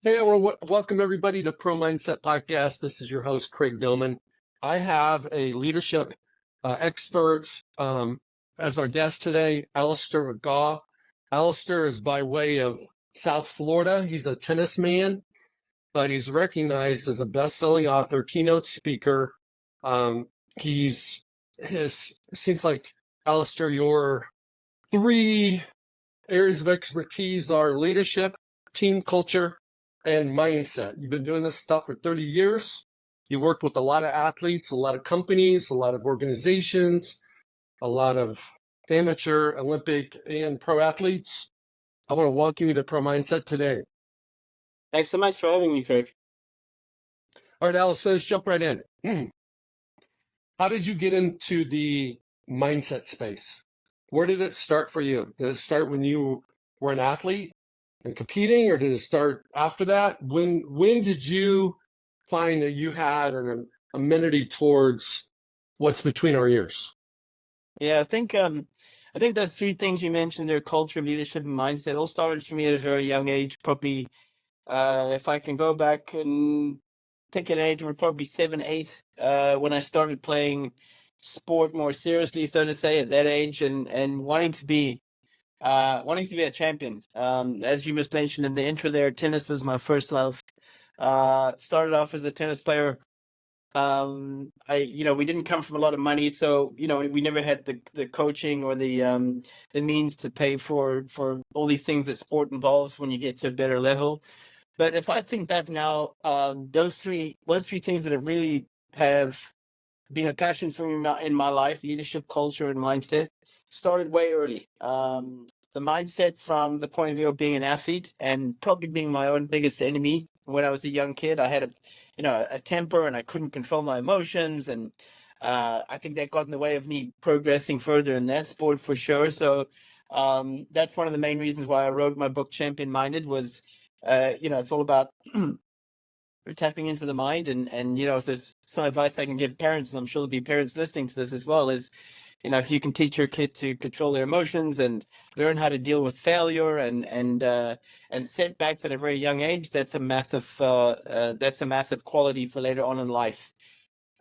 Hey, everyone, welcome everybody to Pro Mindset Podcast. This is your host, Craig Domann. I have a leadership expert as our guest today, Allistair McCaw. Allistair is by way of South Florida. He's a tennis man, but he's recognized as a best-selling author, keynote speaker. He's his seems like Allistair, your three areas of expertise are leadership, team culture, and mindset. You've been doing this stuff for 30 years. You worked with a lot of athletes, a lot of companies, a lot of organizations, a lot of amateur, Olympic, and pro athletes. I want to welcome you to Pro Mindset today. Thanks so much for having me, Craig. All right, Alice, let's jump right in. How did you get into the mindset space? Where did it start for you? Did it start when you were an athlete and competing, or did it start after that? When did you find that you had an amenity towards what's between our ears? Yeah, I think those three things you mentioned, their culture, leadership, and mindset, all started for me at a very young age. Probably, if I can go back and pick an age, it would probably be 7, 8, when I started playing sport more seriously, so to say, at that age, and wanting to be a champion. As you just mentioned in the intro there, tennis was my first love. Started off as a tennis player. We didn't come from a lot of money, so, we never had the coaching or the means to pay for all these things that sport involves when you get to a better level. But if I think back now, those three things that really have been a passion for me in my life, leadership, culture, and mindset, started way early. The mindset from the point of view of being an athlete and probably being my own biggest enemy. When I was a young kid, I had a temper and I couldn't control my emotions, and I think that got in the way of me progressing further in that sport for sure. So that's one of the main reasons why I wrote my book Champion Minded. Was it's all about tapping into the mind, and if there's some advice I can give parents, and I'm sure there'll be parents listening to this as well, is if you can teach your kid to control their emotions and learn how to deal with failure and setbacks at a very young age, that's a massive quality for later on in life.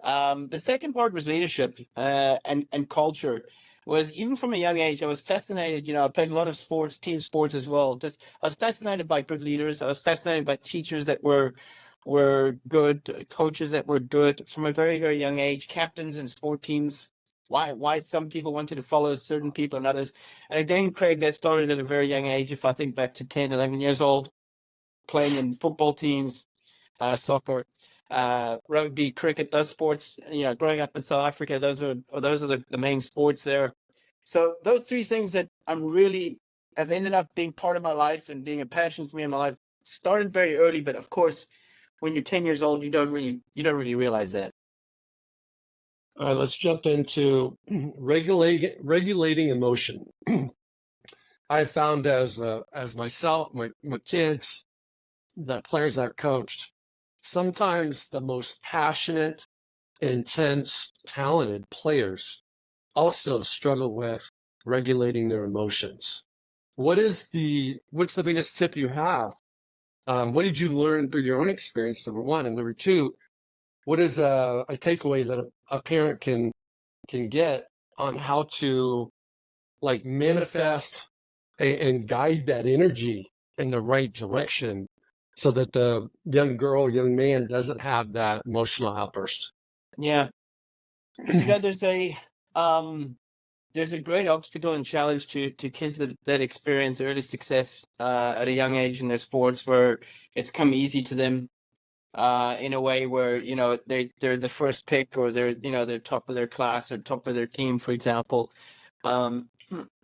The second part was leadership and culture. Was even from a young age, I was fascinated. I played a lot of sports, team sports as well. I was fascinated by good leaders. I was fascinated by teachers that were good, coaches that were good from a very, very young age, captains and sport teams. Why some people wanted to follow certain people and others. And again, Craig, that started at a very young age. If I think back to 10, 11 years old, playing in football teams, soccer, rugby, cricket, those sports, growing up in South Africa, those are the main sports there. So those three things that have ended up being part of my life and being a passion for me in my life started very early. But of course, when you're 10 years old, you don't really realize that. All right, let's jump into regulating emotion. I found as myself, my kids, the players I've coached, sometimes the most passionate, intense, talented players also struggle with regulating their emotions. What's the biggest tip you have? What did you learn through your own experience, number one? And number two, what is a takeaway that a parent can get on how to manifest and guide that energy in the right direction so that the young girl, young man doesn't have that emotional outburst? Yeah. There's a great obstacle and challenge to kids that experience early success at a young age in their sports, where it's come easy to them in a way where they're the first pick, or they're top of their class or top of their team, for example. Um,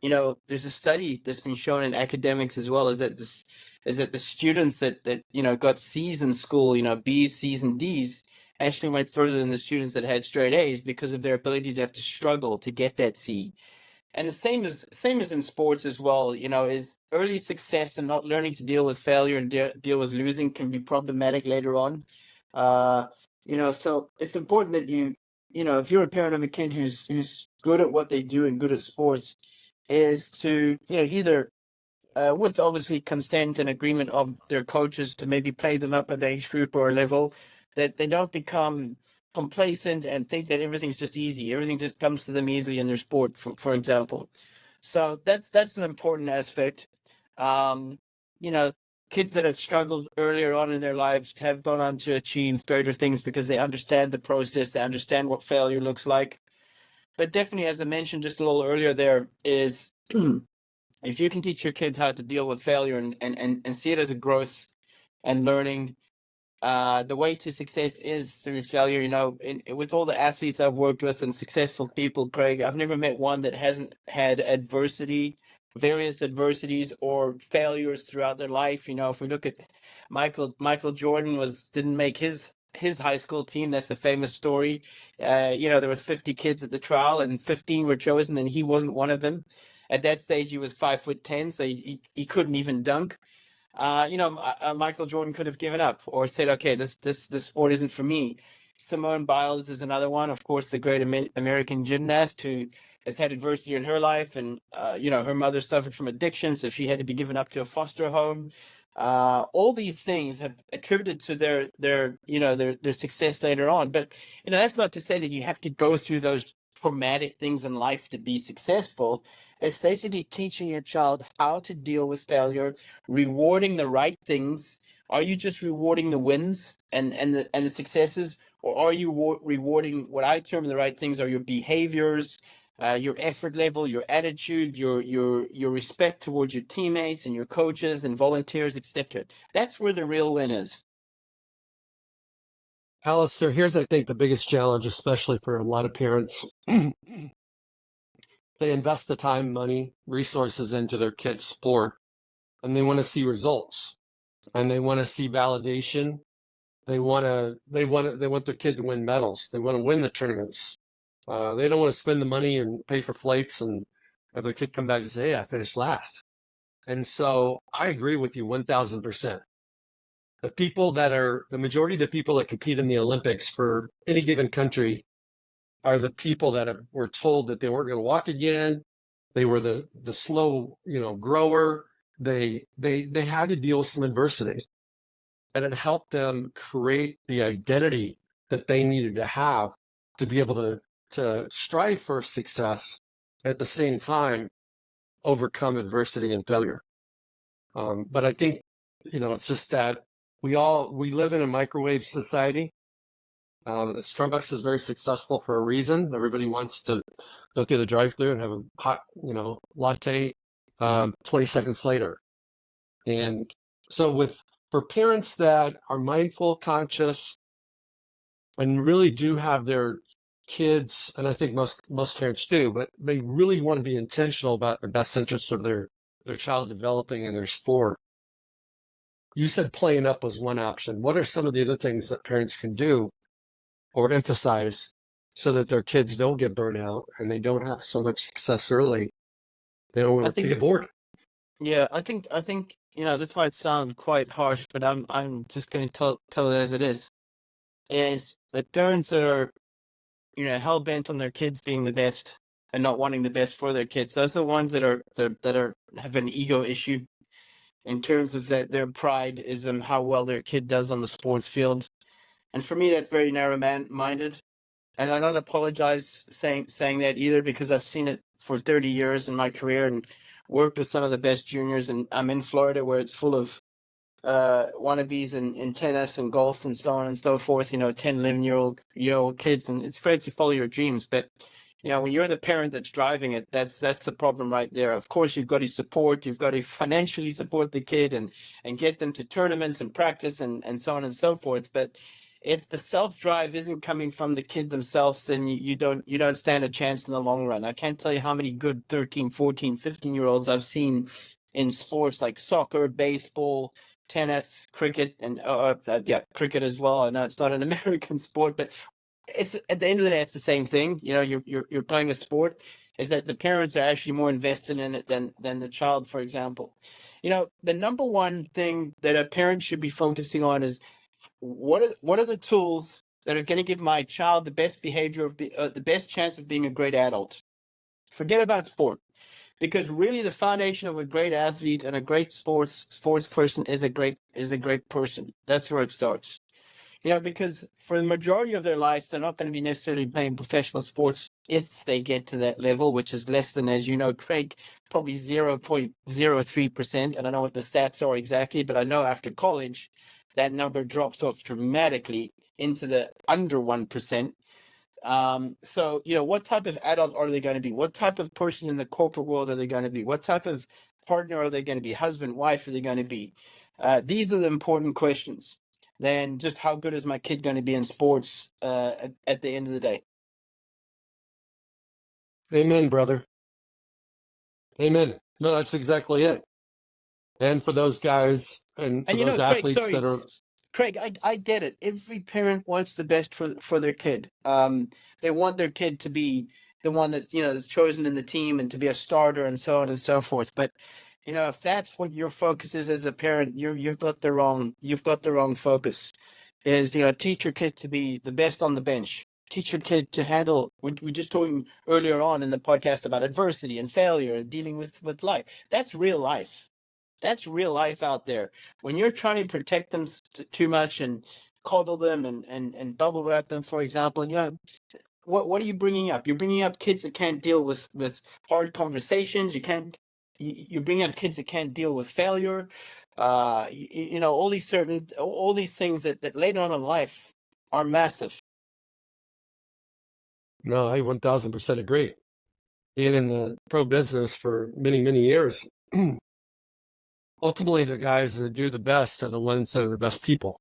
there's a study that's been shown in academics as well, is that the students that got C's in school, B's, C's, and D's, actually went further than the students that had straight A's because of their ability to have to struggle to get that C. And the same as in sports as well, is early success and not learning to deal with failure and deal with losing can be problematic later on. So it's important that if you're a parent of a kid who's good at what they do and good at sports, is to either with obviously consent and agreement of their coaches to maybe play them up at age group or a level, that they don't become complacent and think that everything's just easy. Everything just comes to them easily in their sport, for example. So that's an important aspect. Um, you know, kids that have struggled earlier on in their lives have gone on to achieve greater things because they understand the process, they understand what failure looks like. But definitely, as I mentioned just a little earlier, there is if you can teach your kids how to deal with failure and see it as a growth and learning, the way to success is through failure. With all the athletes I've worked with and successful people, Craig, I've never met one that hasn't had adversity, various adversities or failures throughout their life. If we look at Michael Jordan didn't make his high school team. That's a famous story. There was 50 kids at the trial and 15 were chosen and he wasn't one of them. At that stage, he was 5'10", so he couldn't even dunk. Michael Jordan could have given up or said, "Okay, this sport isn't for me." Simone Biles is another one, of course, the great American gymnast who has had adversity in her life, and her mother suffered from addiction, so she had to be given up to a foster home. All these things have attributed to their success later on, but that's not to say that you have to go through those traumatic things in life to be successful. It's basically teaching your child how to deal with failure, rewarding the right things. Are you just rewarding the wins and the successes, or are you rewarding what I term the right things are your behaviors, your effort level, your attitude, your respect towards your teammates and your coaches and volunteers, etc. That's where the real win is. Allistair, here's, I think, the biggest challenge, especially for a lot of parents. They invest the time, money, resources into their kids' sport, and they want to see results, and they want to see validation. They want their kid to win medals. They want to win the tournaments. They don't want to spend the money and pay for flights and have their kid come back and say, "Hey, I finished last." And so I agree with you 1,000%. The majority of the people that compete in the Olympics for any given country are the people that were told that they weren't going to walk again. They were the slow, grower. They had to deal with some adversity, and it helped them create the identity that they needed to have to be able to strive for success, at the same time overcome adversity and failure. But I think it's just that we live in a microwave society. Starbucks is very successful for a reason. Everybody wants to go through the drive-thru and have a hot, latte 20 seconds later. And so for parents that are mindful, conscious, and really do have their kids, and I think most parents do, but they really want to be intentional about the best interests of their child developing in their sport. You said playing up was one option. What are some of the other things that parents can do or emphasize so that their kids don't get burnt out and they don't have so much success early? They don't get bored. Yeah, I think this might sound quite harsh, but I'm just going to tell it as it is. Is that parents that are hell bent on their kids being the best and not wanting the best for their kids. Those are the ones that have an ego issue in terms of that their pride is in how well their kid does on the sports field. And for me, that's very narrow-minded. And I don't apologize saying that either, because I've seen it for 30 years in my career and worked with some of the best juniors. And I'm in Florida, where it's full of wannabes in tennis and golf and so on and so forth. 10, 11-year-old kids, and it's great to follow your dreams, but when you're the parent that's driving it, that's the problem right there. Of course, you've got to financially support the kid and get them to tournaments and practice and so on and so forth. But if the self-drive isn't coming from the kid themselves, then you don't stand a chance in the long run. I can't tell you how many good 13, 14, 15-year-olds I've seen in sports like soccer, baseball, tennis, cricket, and cricket as well. I know it's not an American sport, but it's at the end of the day, it's the same thing. You're playing a sport. Is that the parents are actually more invested in it than the child, for example. The number one thing that a parent should be focusing on is what are the tools that are going to give my child the best behavior the best chance of being a great adult. Forget about sport. Because really the foundation of a great athlete and a great sports person is a great person. That's where it starts. Because for the majority of their life, they're not going to be necessarily playing professional sports if they get to that level, which is less than, as you know, Craig, probably 0.03%. I don't know what the stats are exactly, but I know after college, that number drops off dramatically into the under 1%. So, what type of adult are they going to be? What type of person in the corporate world are they going to be? What type of partner are they going to be? Husband, wife, are they going to be? These are the important questions than just how good is my kid going to be in sports at the end of the day. Amen, brother. Amen. No, that's exactly it. And for those guys and for And those Craig, athletes sorry, that are, Craig, I get it. Every parent wants the best for their kid. They want their kid to be the one that that's chosen in the team and to be a starter and so on and so forth. But if that's what your focus is as a parent, you've got the wrong focus. Is teach your kid to be the best on the bench. Teach your kid to handle. We just talking earlier on in the podcast about adversity and failure and dealing with life. That's real life. That's real life out there. When you're trying to protect them too much and coddle them and bubble wrap them, for example, what are you bringing up? You're bringing up kids that can't deal with hard conversations. You're bringing up kids that can't deal with failure. All these things that later on in life are massive. no, I 1000% agree. Being in the pro business for many, many years, ultimately the guys that do the best are the ones that are the best people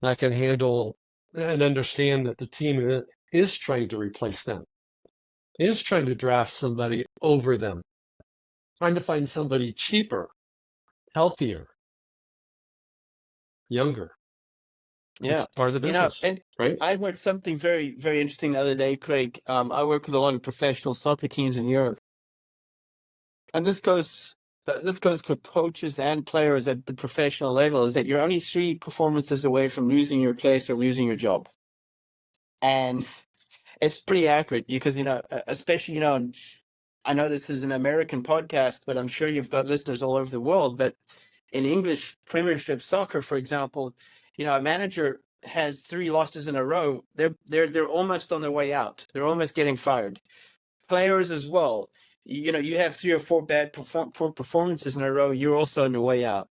that can handle and understand that the team is trying to replace them, is trying to draft somebody over them, trying to find somebody cheaper, healthier, younger. Yeah. It's part of the business, And right? I heard something very, very interesting the other day, Craig. I work with a lot of professional soccer teams in Europe. And this goes for coaches and players at the professional level, is that you're only 3 performances away from losing your place or losing your job. And it's pretty accurate because, especially, and I know this is an American podcast, but I'm sure you've got listeners all over the world. But in English Premiership soccer, for example, a manager has 3 losses in a row. They're almost on their way out. They're almost getting fired. Players as well. You have 3 or 4 poor performances in a row. You're also on your way out.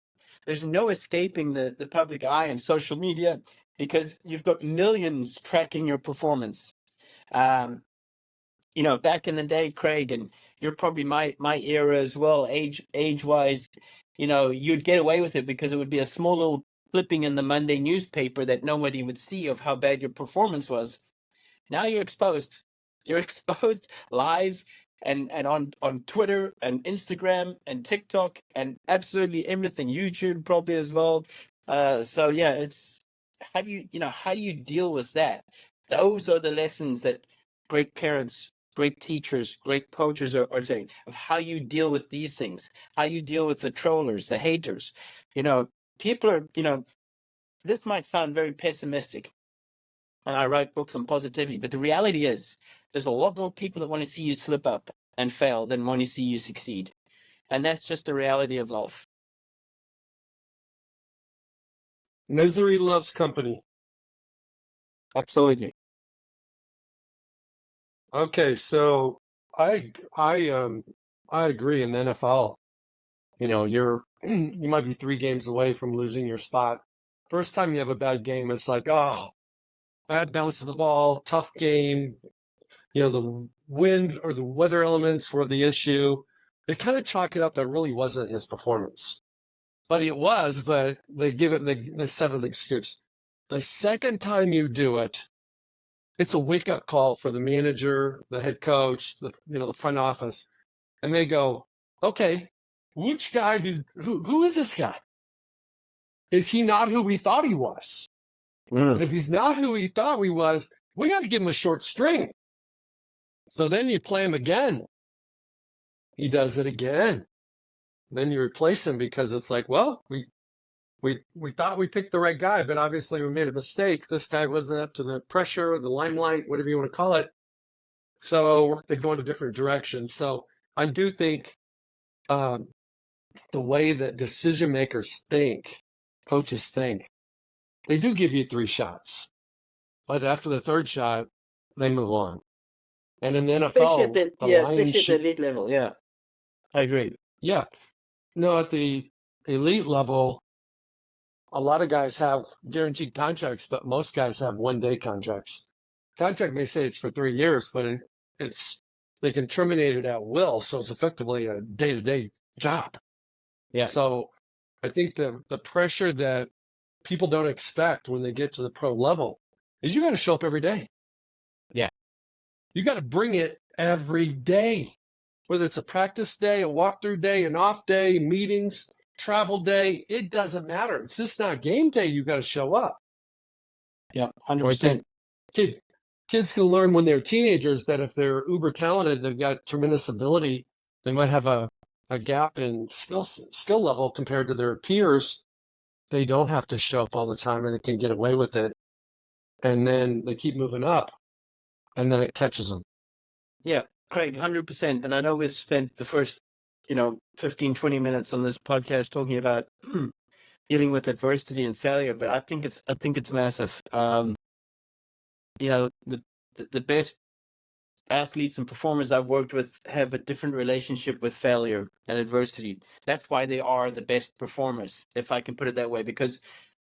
There's no escaping the public eye and social media because you've got millions tracking your performance. Um, back in the day, Craig, and you're probably my era as well, age wise, you'd get away with it because it would be a small little clipping in the Monday newspaper that nobody would see of how bad your performance was. Now you're exposed. You're exposed live and on Twitter and Instagram and TikTok and absolutely everything. YouTube probably as well. So yeah, it's how do you deal with that? Those are the lessons that great parents, great teachers, great coaches are saying of how you deal with these things, how you deal with the trollers, the haters. People are, this might sound very pessimistic, and I write books on positivity. But the reality is, there's a lot more people that want to see you slip up and fail than want to see you succeed. And that's just the reality of life. Misery loves company. Absolutely. Okay, so I agree. In the NFL, you might be 3 games away from losing your spot. First time you have a bad game, it's like, oh, bad bounce of the ball, tough game. The wind or the weather elements were the issue. They kind of chalk it up that really wasn't his performance. But it was, but they set an excuse. The second time you do it, it's a wake-up call for the manager, the head coach, the front office. And they go, okay, who is this guy? Is he not who we thought he was? And if he's not who we thought he was, we got to give him a short string. So then you play him again. He does it again. Then you replace him because it's like, well, we thought we picked the right guy, but obviously we made a mistake. This guy wasn't up to the pressure, the limelight, whatever you want to call it. So they go in a different direction. So I do think um, the way that decision makers think, coaches think, they do give you 3 shots, but after the 3rd shot, they move on. And in the Especially at NFL, the the Lions especially at the should, elite level. Yeah, I agree. yeah, no, at the elite level, a lot of guys have guaranteed contracts, but most guys have 1-day contracts. Contract may say it's for 3 years, but it's they can terminate it at will, so it's effectively a day-to-day job. Yeah, So I think the pressure that people don't expect when they get to the pro level is you got to show up every day. Yeah. You got to bring it every day, whether it's a practice day, a walkthrough day, an off day, meetings, travel day. It doesn't matter. It's just not game day. You got to show up. yeah, Or I 100%. think kids can learn when they're teenagers that if they're uber talented, they've got tremendous ability. They might have a gap in skill level compared to their peers. They don't have to show up all the time and they can get away with it. And then they keep moving up and then it catches them. Yeah, Craig, 100%. And I know we've spent the first, 15, 20 minutes on this podcast talking about dealing with adversity and failure, but I think it's massive. The best athletes and performers I've worked with have a different relationship with failure and adversity. That's why they are the best performers, if I can put it that way, because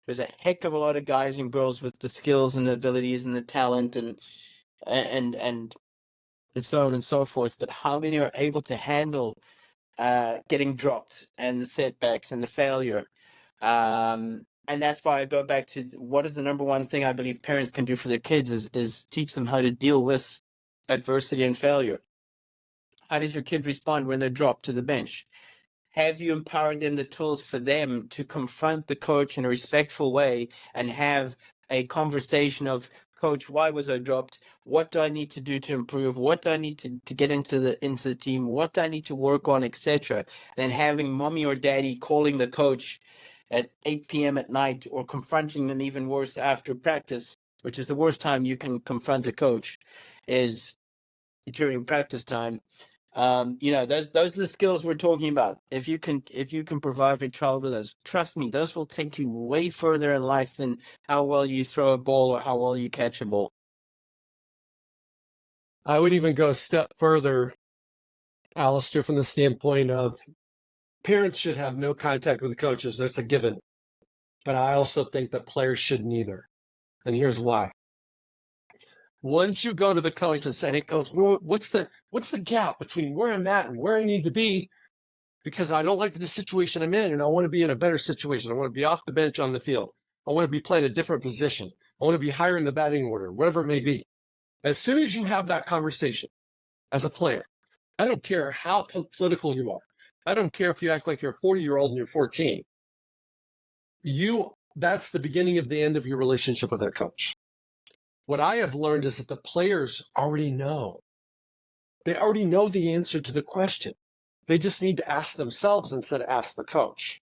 there's a heck of a lot of guys and girls with the skills and the abilities and the talent and so on and so forth. But how many are able to handle getting dropped and the setbacks and the failure? And that's why I go back to what is the number one thing I believe parents can do for their kids is teach them how to deal with adversity and failure. How does your kid respond when they're dropped to the bench? Have you empowered them the tools for them to confront the coach in a respectful way and have a conversation of, Coach, why was I dropped? What do I need to do to improve? What do I need to get into the team? What do I need to work on, etc.? And having mommy or daddy calling the coach at 8 p.m. at night or confronting them even worse after practice, which is the worst time you can confront a coach, is during practice time. Those are the skills we're talking about. If you can provide a child with those, trust me, those will take you way further in life than how well you throw a ball or how well you catch a ball. I would even go a step further, Allistair, from the standpoint of parents should have no contact with the coaches. That's a given. But I also think that players shouldn't either. And here's why. Once you go to the coach and say, hey, coach, what's the gap between where I'm at and where I need to be? Because I don't like the situation I'm in and I want to be in a better situation. I want to be off the bench on the field. I want to be playing a different position. I want to be higher in the batting order, whatever it may be. As soon as you have that conversation as a player, I don't care how political you are. I don't care if you act like you're a 40-year-old and you're 14. That's the beginning of the end of your relationship with that coach. What I have learned is that the players already know. They already know the answer to the question. They just need to ask themselves instead of ask the coach.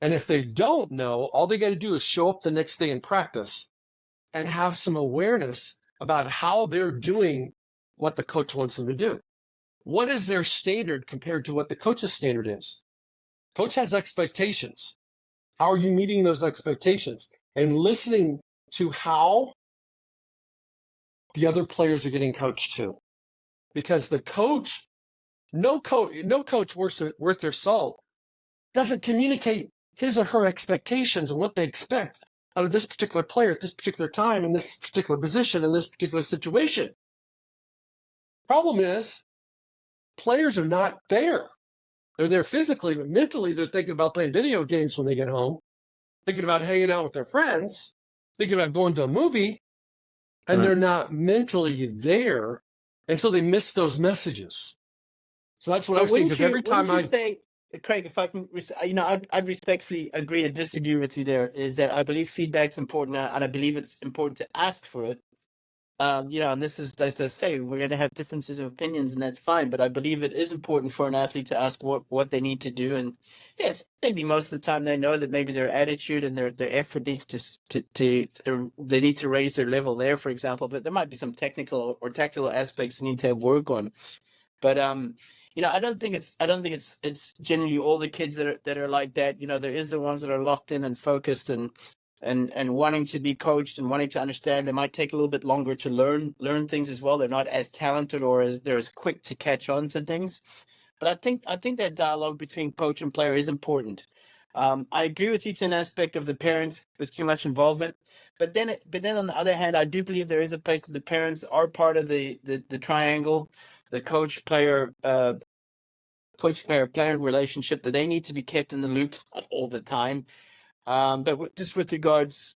And if they don't know, all they got to do is show up the next day in practice and have some awareness about how they're doing what the coach wants them to do. What is their standard compared to what the coach's standard is? Coach has expectations. How are you meeting those expectations? And listening to how the other players are getting coached too. Because the coach, no coach worth their salt doesn't communicate his or her expectations and what they expect out of this particular player at this particular time in this particular position in this particular situation. Problem is, players are not there. They're there physically, but mentally they're thinking about playing video games when they get home, thinking about hanging out with their friends, thinking about going to a movie, and they're not mentally there, and so they miss those messages. So that's what I was saying, because every time I say, Craig, if I can, I'd respectfully agree and disagree with you there, is that I believe feedback's important, and I believe it's important to ask for it. And this is, as I say, we're going to have differences of opinions, and that's fine. But I believe it is important for an athlete to ask what they need to do. And yes, maybe most of the time they know that maybe their attitude and their effort needs to they need to raise their level there, for example. But there might be some technical or tactical aspects they need to have work on. But I don't think it's generally all the kids that are like that. There is the ones that are locked in and focused and wanting to be coached and wanting to understand. They might take a little bit longer to learn things as well. They're not as talented or they're as quick to catch on to things. But I think that dialogue between coach and player is important. I agree with you to an aspect of the parents with too much involvement, but then on the other hand, I do believe there is a place that the parents are part of the triangle, the coach player relationship, that they need to be kept in the loop all the time. But just with regards,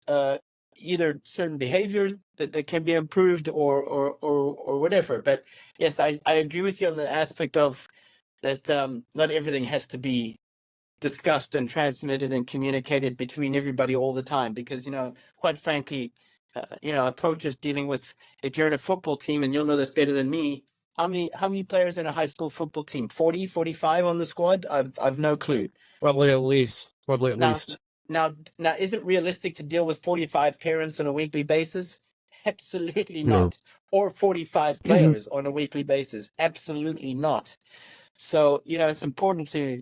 either certain behavior that can be improved or whatever. But yes, I agree with you on the aspect of that. Not everything has to be discussed and transmitted and communicated between everybody all the time, because quite frankly, a coach is dealing with, if you're in a football team, and you'll know this better than me, how many players in a high school football team? 40, 45 on the squad? I've no clue. Probably at least. Now, now, is it realistic to deal with 45 parents on a weekly basis? Absolutely No. not. Or 45 players on a weekly basis? Absolutely not. So, it's important to,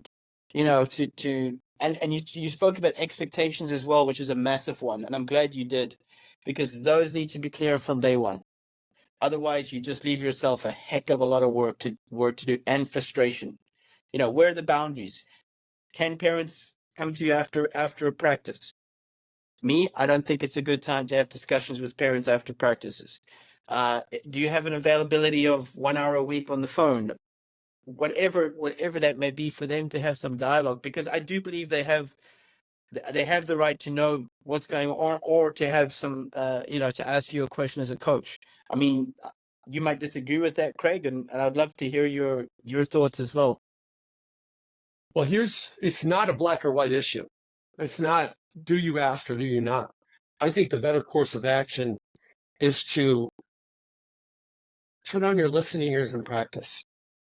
and you spoke about expectations as well, which is a massive one. And I'm glad you did, because those need to be clear from day one. Otherwise, you just leave yourself a heck of a lot of work to do, and frustration. Where are the boundaries? Can parents come to you after a practice? Me, I don't think it's a good time to have discussions with parents after practices. Do you have an availability of 1 hour a week on the phone? Whatever that may be, for them to have some dialogue, because I do believe they have the right to know what's going on, or to have some, to ask you a question as a coach. I mean, you might disagree with that, Craig, and I'd love to hear your thoughts as well. Well, it's not a black or white issue. It's not, do you ask or do you not? I think the better course of action is to turn on your listening ears in practice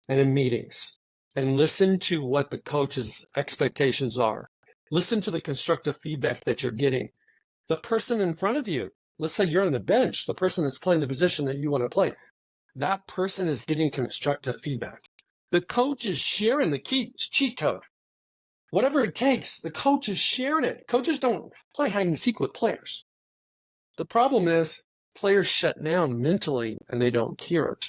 and in meetings, and listen to what the coach's expectations are. Listen to the constructive feedback that you're getting. The person in front of you, let's say you're on the bench, the person that's playing the position that you want to play, that person is getting constructive feedback. The coach is sharing the cheat code. Whatever it takes, the coach is sharing it. Coaches don't play hide and seek with players. The problem is players shut down mentally and they don't hear it.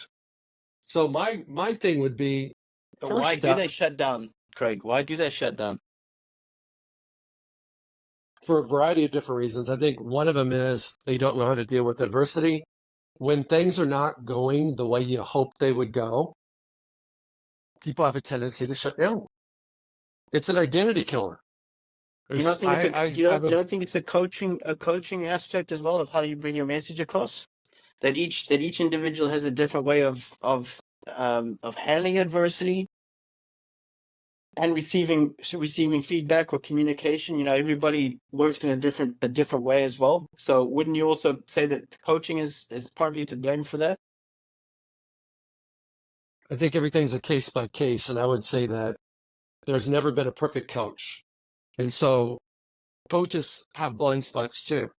So my thing would be, why do they shut down, Craig? Why do they shut down? For a variety of different reasons. I think one of them is they don't know how to deal with adversity. When things are not going the way you hope they would go, people have a tendency to shut down. It's an identity killer. You don't think it's a coaching aspect as well, of how you bring your message across? That each individual has a different way of handling adversity and receiving feedback or communication. Everybody works in a different way as well. So wouldn't you also say that coaching is partly to blame for that? I think everything's a case by case, and I would say that there's never been a perfect coach. And so coaches have blind spots too.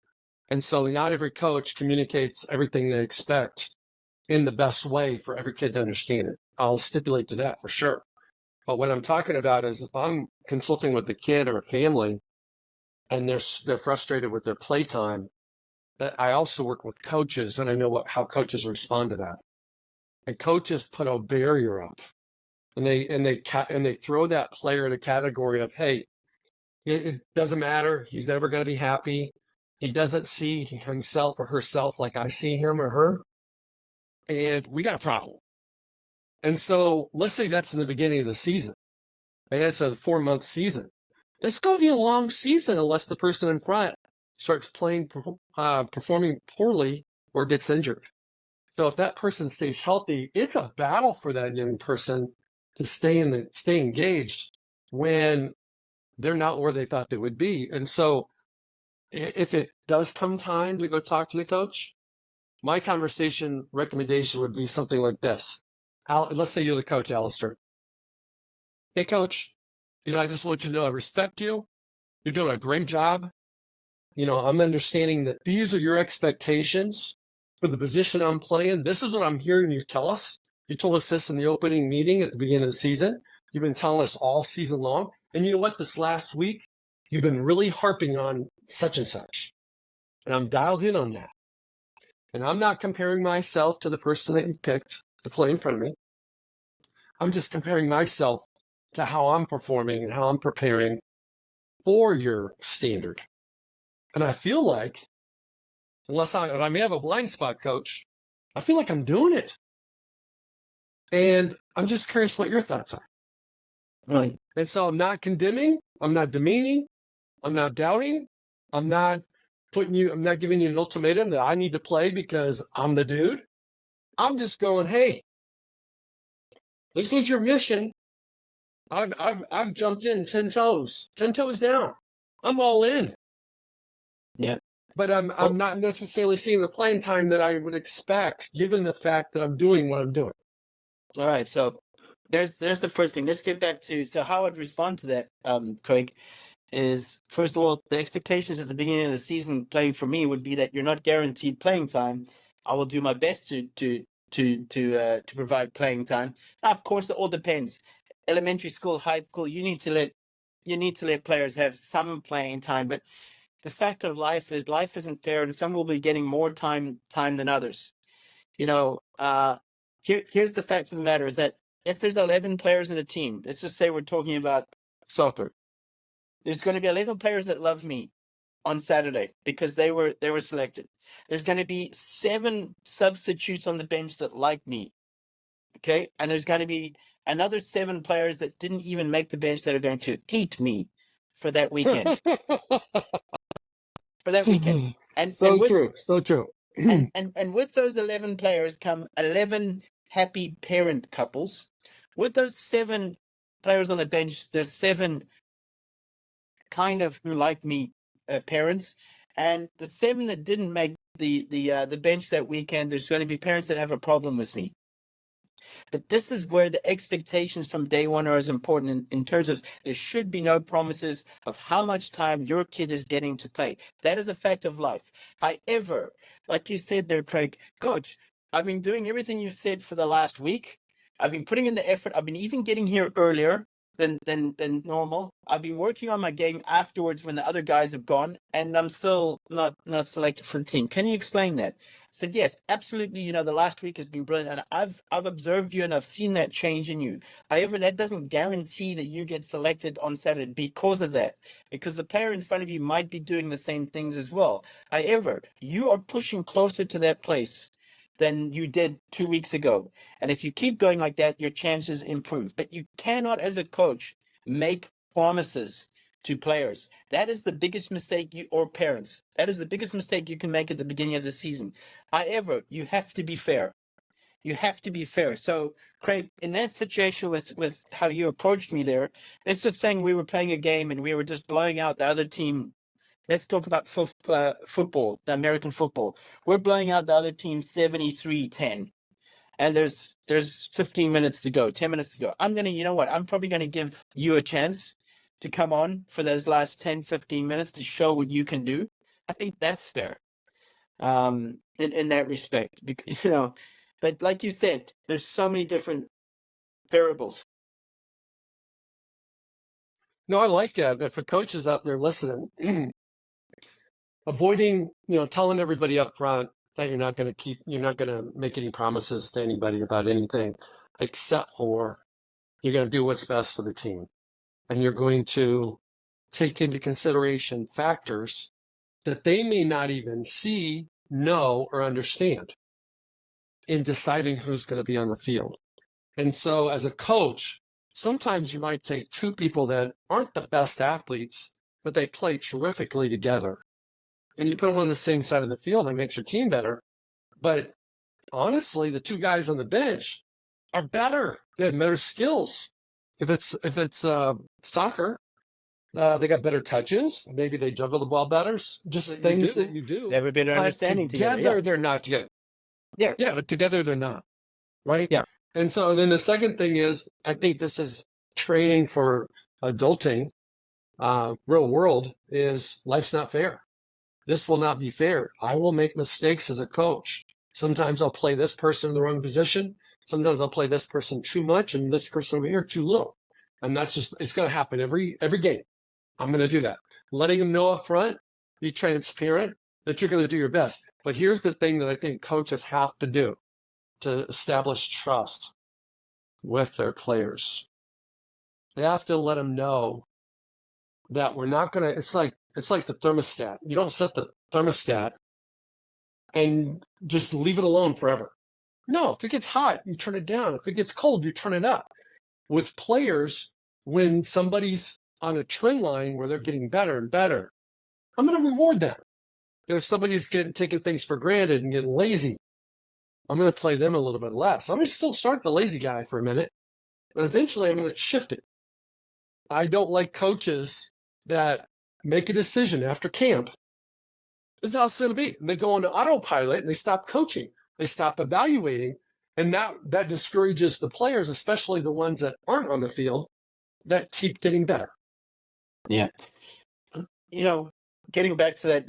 And so not every coach communicates everything they expect in the best way for every kid to understand it. I'll stipulate to that for sure. But what I'm talking about is, if I'm consulting with a kid or a family and they're frustrated with their playtime, I also work with coaches, and I know how coaches respond to that. And coaches put a barrier up, and they throw that player in a category of, hey, it doesn't matter. He's never going to be happy. He doesn't see himself or herself like I see him or her. And we got a problem. And so let's say that's in the beginning of the season. And it's a 4-month season. It's going to be a long season unless the person in front starts performing poorly or gets injured. So if that person stays healthy, it's a battle for that young person to stay engaged when they're not where they thought they would be. And so if it does come time to go talk to the coach, my recommendation would be something like this. Let's say you're the coach, Allistair. Hey, coach, I just want you to know I respect you. You're doing a great job. I'm understanding that these are your expectations for the position I'm playing. This is what I'm hearing you tell us. You told us this in the opening meeting at the beginning of the season. You've been telling us all season long. And you know what? This last week, you've been really harping on such and such. And I'm dialed in on that. And I'm not comparing myself to the person that you picked to play in front of me. I'm just comparing myself to how I'm performing and how I'm preparing for your standard. And I feel like, unless I may have a blind spot, Coach, I feel like I'm doing it. And I'm just curious what your thoughts are. Right. And so I'm not condemning, I'm not demeaning, I'm not doubting, I'm not giving you an ultimatum that I need to play because I'm the dude. I'm just going, hey, this was your mission. I've jumped in 10 toes down. I'm all in. Yeah. But I'm not necessarily seeing the playing time that I would expect, given the fact that I'm doing what I'm doing. All right. So there's the first thing. Let's get back to how I'd respond to that, Craig. Is first of all, the expectations at the beginning of the season playing for me would be that you're not guaranteed playing time. I will do my best to provide playing time. Now, of course, it all depends. Elementary school, high school, you need to let players have some playing time. But the fact of life is life isn't fair, and some will be getting more time than others. You know, here's the fact of the matter: is that if there's 11 players in a team, let's just say we're talking about soccer. There's going to be 11 players that love me on Saturday because they were selected. There's going to be 7 substitutes on the bench that like me. Okay? And there's going to be another 7 players that didn't even make the bench that are going to hate me for that weekend. And so with, true. and with those 11 players come 11 happy parent couples. With those 7 players on the bench, there's 7 kind of who like me parents, and the 7 that didn't make the bench that weekend, there's going to be parents that have a problem with me. But this is where the expectations from day one are as important in terms of there should be no promises of how much time your kid is getting to play. That is a fact of life. However, like you said there, Craig, Coach, I've been doing everything you said for the last week. I've been putting in the effort. I've been even getting here earlier than normal. I've been working on my game afterwards when the other guys have gone, and I'm still not selected for the team. Can you explain that? I said, yes, absolutely. You know, the last week has been brilliant, and I've observed you and I've seen that change in you. However, that doesn't guarantee that you get selected on Saturday because of that, because the player in front of you might be doing the same things as well. However, you are pushing closer to that place than you did 2 weeks ago. And if you keep going like that, your chances improve. But you cannot, as a coach, make promises to players. That is the biggest mistake or parents. That is the biggest mistake you can make at the beginning of the season. However, you have to be fair. You have to be fair. So, Craig, in that situation with how you approached me there, let's just saying we were playing a game and we were just blowing out the other team. Let's talk about football, the American football. We're blowing out the other team 73-10. And there's 15 minutes to go, 10 minutes to go. You know what? I'm probably going to give you a chance to come on for those last 10, 15 minutes to show what you can do. I think that's fair in that respect. Because, but like you said, there's so many different variables. No, I like that. If a coach is out there listening, avoiding, telling everybody up front that you're not going to make any promises to anybody about anything, except for you're going to do what's best for the team. And you're going to take into consideration factors that they may not even see, know, or understand in deciding who's going to be on the field. And so as a coach, sometimes you might take 2 people that aren't the best athletes, but they play terrifically together. And you put them on the same side of the field, and it makes your team better. But honestly, the 2 guys on the bench are better. They have better skills. If it's soccer, they got better touches. Maybe they juggle the ball better. Just things that you do. They have a better understanding together. Together, they're not together. Yeah, but together they're not. Right? Yeah. And so then the second thing is, I think this is training for adulting, real world, is life's not fair. This will not be fair. I will make mistakes as a coach. Sometimes I'll play this person in the wrong position. Sometimes I'll play this person too much and this person over here too little. And that's just, it's going to happen every game. I'm going to do that. Letting them know up front, be transparent, that you're going to do your best. But here's the thing that I think coaches have to do to establish trust with their players. They have to let them know that we're not going to, it's like the thermostat. You don't set the thermostat and just leave it alone forever. No, if it gets hot, you turn it down. If it gets cold, you turn it up. With players, when somebody's on a trend line where they're getting better and better, I'm going to reward them. If somebody's taking things for granted and getting lazy, I'm going to play them a little bit less. I'm going to still start the lazy guy for a minute, but eventually I'm going to shift it. I don't like coaches that make a decision after camp. This is how it's going to be. And they go into autopilot and they stop coaching. They stop evaluating. And that discourages the players, especially the ones that aren't on the field, that keep getting better. Yeah. Getting back to that,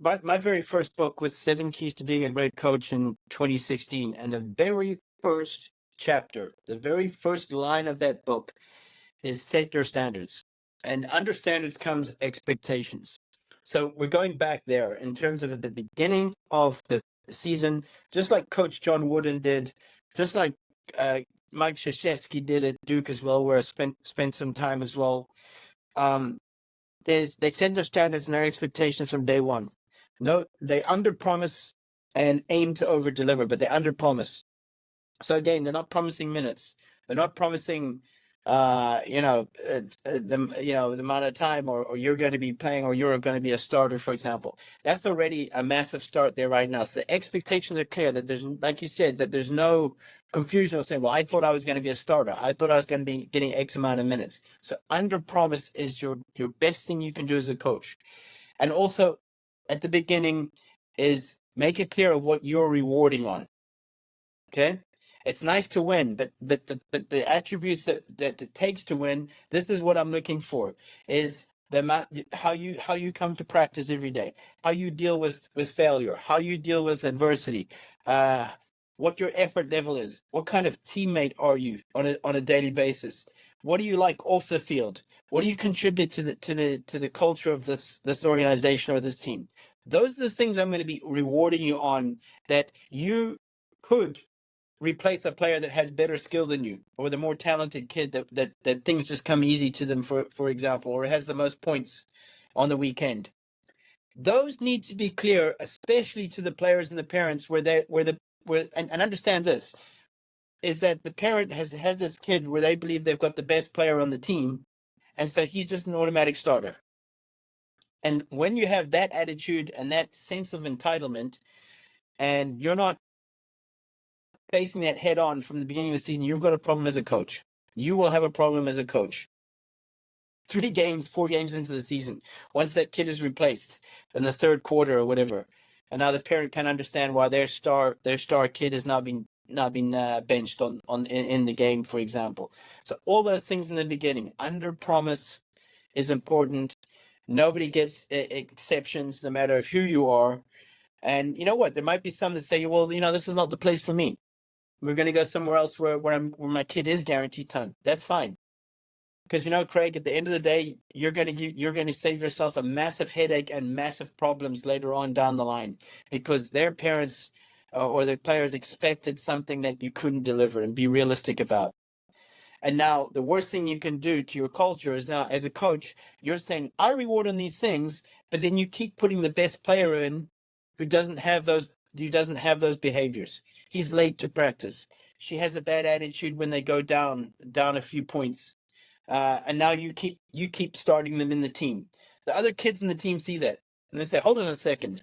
my very first book was 7 Keys to Being a Great Coach in 2016. And the very first chapter, the very first line of that book is set your standards. And under standards comes expectations. So we're going back there in terms of the beginning of the season, just like Coach John Wooden did, just like Mike Krzyzewski did at Duke as well, where I spent some time as well. They set their standards and their expectations from day one. No, they underpromise and aim to over-deliver, but they underpromise. So again, they're not promising minutes. They're not promising, the amount of time, or you're going to be playing, or you're going to be a starter, for example. That's already a massive start there right now. So the expectations are clear that there's, like you said, that there's no confusion of saying, well, I thought I was going to be a starter. I thought I was going to be getting X amount of minutes. So under promise is your best thing you can do as a coach. And also at the beginning is make it clear of what you're rewarding on. Okay? It's nice to win, but the attributes that it takes to win, this is what I'm looking for, is the amount, how you come to practice every day, how you deal with failure, how you deal with adversity, what your effort level is, what kind of teammate are you on a daily basis, what do you like off the field, what do you contribute to the culture of this organization or this team. Those are the things I'm going to be rewarding you on, that you could replace a player that has better skill than you, or the more talented kid that things just come easy to them, for example, or has the most points on the weekend. Those need to be clear, especially to the players and the parents, and understand this, is that the parent has this kid where they believe they've got the best player on the team, and so he's just an automatic starter. And when you have that attitude and that sense of entitlement, and you're not facing that head on from the beginning of the season, you've got a problem as a coach. You will have a problem as a coach. 4 games into the season, once that kid is replaced in the third quarter or whatever, and now the parent can understand why their star kid has now been benched in the game, for example. So all those things in the beginning, under promise is important. Nobody gets exceptions, no matter who you are. And you know what? There might be some that say, well, this is not the place for me. We're going to go somewhere else where my kid is guaranteed time. That's fine. Because, Craig, at the end of the day, you're going to save yourself a massive headache and massive problems later on down the line, because their parents or their players expected something that you couldn't deliver, and be realistic about. And now the worst thing you can do to your culture is, now as a coach, you're saying, I reward on these things, but then you keep putting the best player in who doesn't have those behaviors. He's late to practice. She has a bad attitude when they go down a few points. And now you keep starting them in the team. The other kids in the team see that, and they say, hold on a second.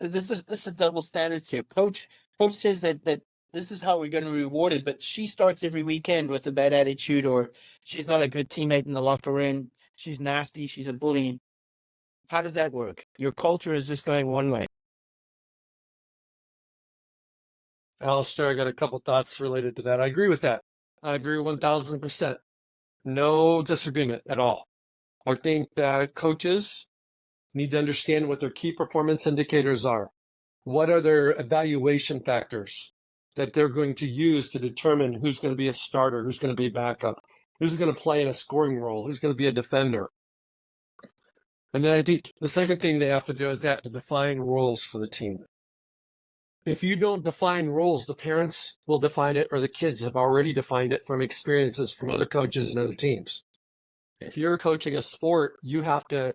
This is double standards here. Coach says that this is how we're going to be rewarded, but she starts every weekend with a bad attitude, or she's not a good teammate in the locker room. She's nasty. She's a bully. How does that work? Your culture is just going one way. Allistair, I got a couple thoughts related to that. I agree with that. I agree 1,000%. No disagreement at all. I think that coaches need to understand what their key performance indicators are. What are their evaluation factors? that they're going to use to determine who's going to be a starter, who's going to be backup, who's going to play in a scoring role, who's going to be a defender. And then I think the second thing they have to do is they have to define roles for the team. If you don't define roles, the parents will define it, or the kids have already defined it from experiences from other coaches and other teams. If you're coaching a sport, you have to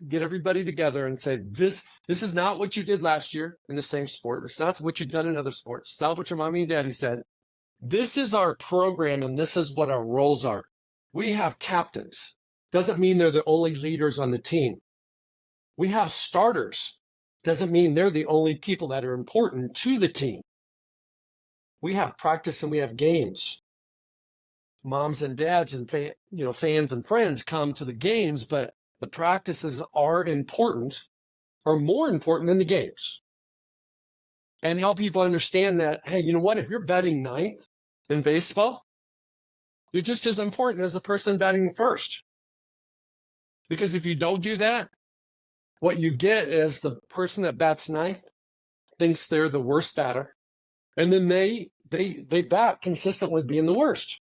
get everybody together and say, this is not what you did last year in the same sport. It's not what you've done in other sports. It's not what your mommy and daddy said. This is our program, and this is what our roles are. We have captains. Doesn't mean they're the only leaders on the team. We have starters. Doesn't mean they're the only people that are important to the team. We have practice and we have games. Moms and dads and fans and friends come to the games, but the practices are important, or more important than the games. And help people understand that, hey, you know what? If you're batting ninth in baseball, you're just as important as the person batting first. Because if you don't do that, what you get is the person that bats ninth thinks they're the worst batter, and then they bat consistently being the worst.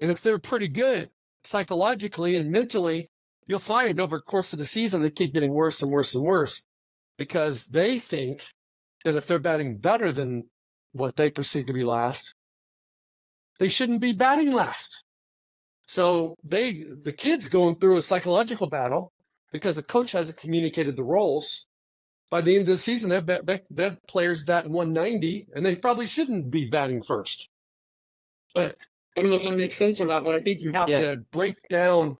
And if they're pretty good psychologically and mentally, you'll find over the course of the season they keep getting worse and worse and worse, because they think that if they're batting better than what they perceive to be last, they shouldn't be batting last. So the kid's going through a psychological battle because the coach hasn't communicated the roles. By the end of the season, that player's batting 190, and they probably shouldn't be batting first. But I don't know if that makes sense or not, but I think you have to break down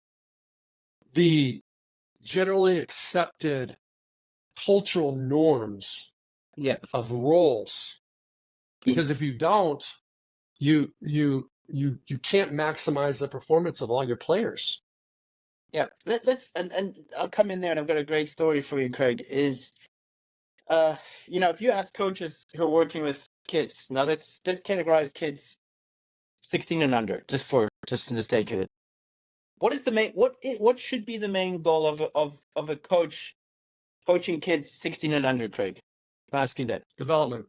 the generally accepted cultural norms of roles. Because if you don't, you can't maximize the performance of all your players. Yeah, let's and I'll come in there, and I've got a great story for you, Craig. Is if you ask coaches who are working with kids, now let's categorize kids 16 and under, just for the sake of it. What is the main what should be the main goal of a coach coaching kids 16 and under, Craig? I'm asking that. Development.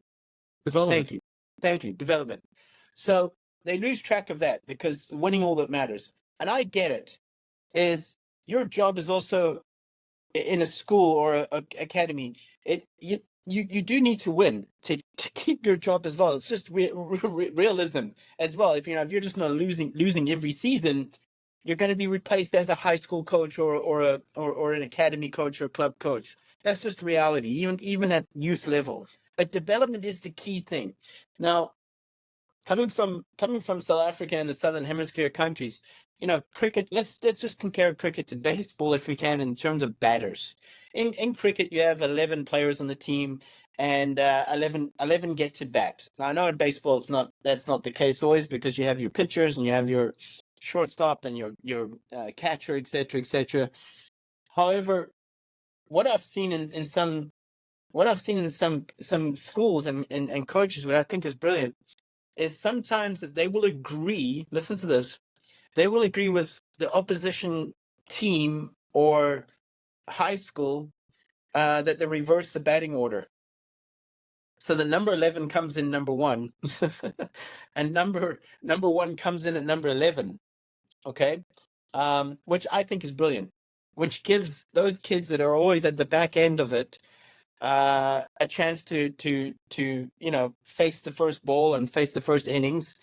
Thank you. Development. So they lose track of that because winning all that matters. And I get it. Is your job is also in a school or a academy. You do need to win to keep your job as well. It's just realism as well. If you're just not losing every season, you're going to be replaced as a high school coach or an academy coach or club coach. That's just reality, even at youth level. But development is the key thing. Now, coming from South Africa and the Southern Hemisphere countries, cricket. Let's just compare cricket to baseball if we can in terms of batters. In cricket, you have 11 players on the team, and 11 get to bat. Now, I know in baseball that's not the case always, because you have your pitchers and you have your shortstop and your catcher, etc., etc. However, what I've seen in some schools and coaches, what I think is brilliant, is sometimes that they will agree. Listen to this. They will agree with the opposition team or high school that they reverse the batting order. So the number 11 comes in number 1, and number 1 comes in at number 11. Okay, which I think is brilliant. Which gives those kids that are always at the back end of it a chance to face the first ball and face the first innings,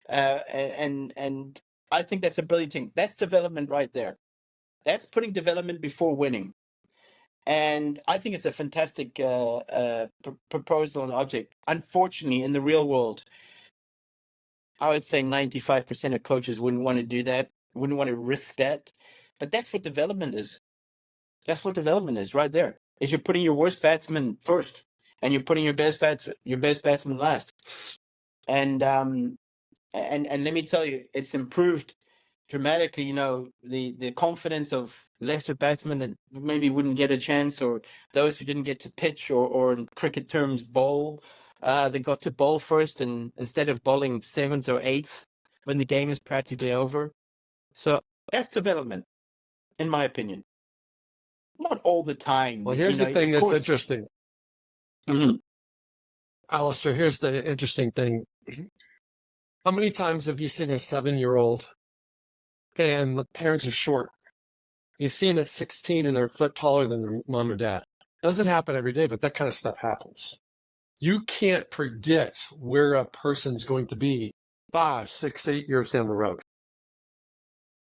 and I think that's a brilliant thing. That's development right there. That's putting development before winning. And I think it's a fantastic proposal and object. Unfortunately, in the real world, I would say 95% of coaches wouldn't want to do that, wouldn't want to risk that. But that's what development is. That's what development is right there. Is you're putting your worst batsman first, and you're putting your best batsman last. And let me tell you, it's improved dramatically. The confidence of lesser batsmen that maybe wouldn't get a chance, or those who didn't get to pitch, or in cricket terms, bowl. They got to bowl first, and instead of bowling 7th or 8th when the game is practically over. So that's development, in my opinion. Not all the time. Well, here's the thing that's interesting. Mm-hmm. Alistair, here's the interesting thing. How many times have you seen a 7-year-old and the parents are short? You see them at 16 and they're a foot taller than their mom or dad. Doesn't happen every day, but that kind of stuff happens. You can't predict where a person's going to be 5, 6, 8 years down the road.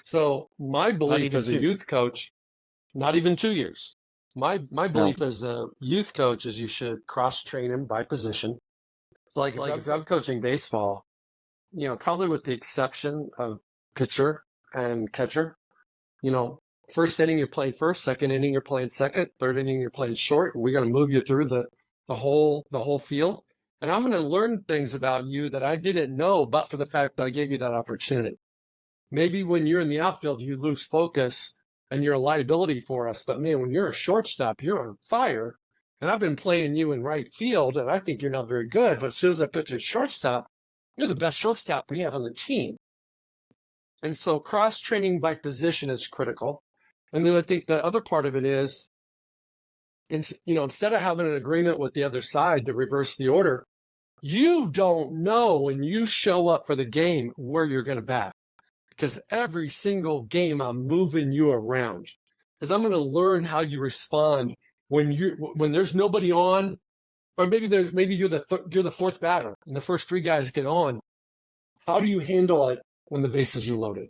So my belief as a youth coach, not even 2 years. My belief as a youth coach is you should cross train him by position. Like if I'm coaching baseball, probably with the exception of pitcher and catcher, first inning you're playing first, second inning you're playing second, third inning you're playing short. We're going to move you through the whole field. And I'm going to learn things about you that I didn't know, but for the fact that I gave you that opportunity. Maybe when you're in the outfield, you lose focus and you're a liability for us. But man, when you're a shortstop, you're on fire. And I've been playing you in right field, and I think you're not very good. But as soon as I put you at shortstop, you're the best shortstop we have on the team. And so cross-training by position is critical. And then I think the other part of it is, instead of having an agreement with the other side to reverse the order, you don't know when you show up for the game where you're going to bat. Because every single game I'm moving you around. Because I'm going to learn how you respond when there's nobody on, or maybe you're the fourth batter and the first 3 guys get on. How do you handle it when the bases are loaded?